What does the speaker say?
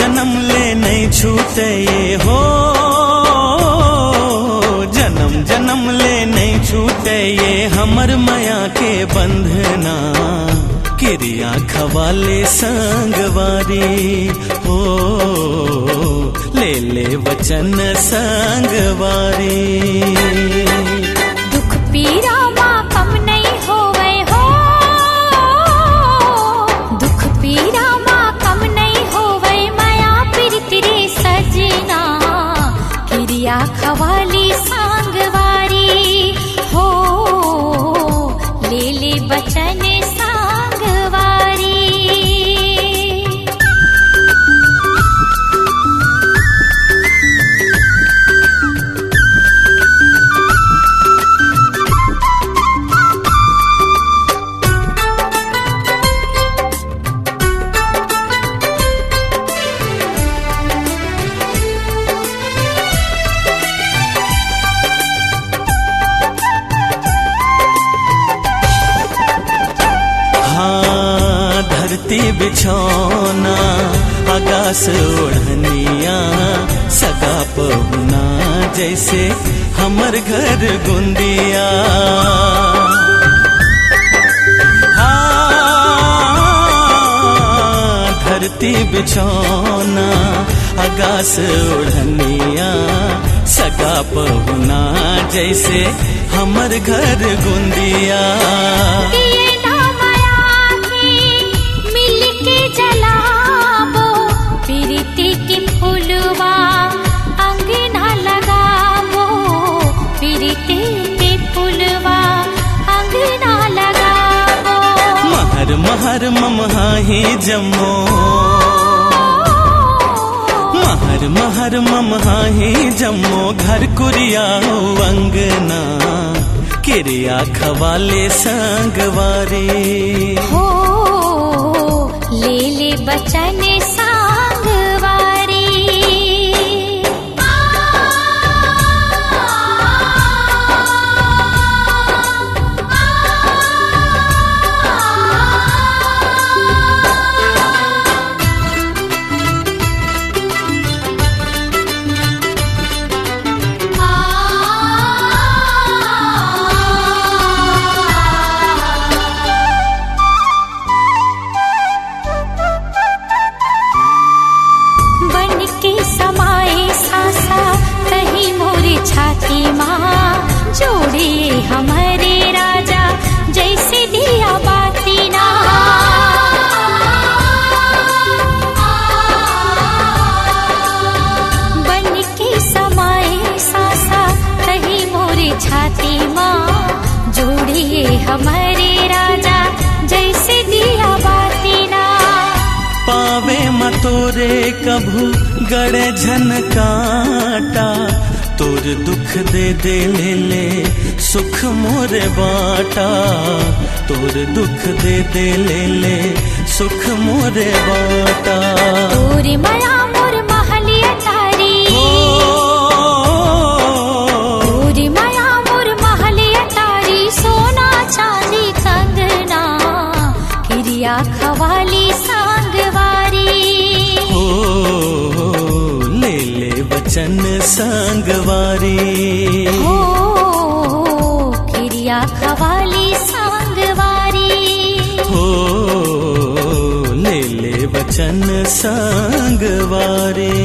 जन्म ले नहीं छूटे ये हो, जन्म जन्म ले नहीं छूटे ये हमर माया के बंधना, किरिया खवाले संगवारी हो, ले ले वचन संगवारी। दुख पीरा माँ कम नहीं होवे हो, दुख पीरा माँ कम नहीं होवे, माया प्रीति रे सजना, किरिया खवाली सांगवारी हो, ले ले वचन सांगवारी। धरती बिछौना आकाश ओढ़निया, सगा पहुना जैसे हमर घर गुंदिया। धरती बिछौना आकाश ओढ़निया, सगा पहुना जैसे हमर घर गुंदिया। महर ममहाही जम्मो, महर महर ममहाही जम्मो, घर कुरिया अंगना, किरिया खवाले संगवारी हो, ले ले बचन सांगवारी। छाती माँ जोड़े हमारे राजा, जैसे दिया बाती ना, बन के समाए सासा कहीं मोरे छाती माँ, जोड़े हमारे राजा जैसे दिया बाती ना। पावे मतोरे कभू गड़े झनकाटा, तोर दुख दे दे ले ले सुख मोरे बाटा, तोर दुख दे दे ले ले सुख मोरे बाटा। तोरे माया मोर महलिया तारी, तोरे माया मोर महलिया तारी, सोना चांदी कंगना, किरिया खवाली सांगवारी हो, ले ले वचन संगवारी हो, किरिया खवाली सांगवारी हो, ले ले वचन संगवारी।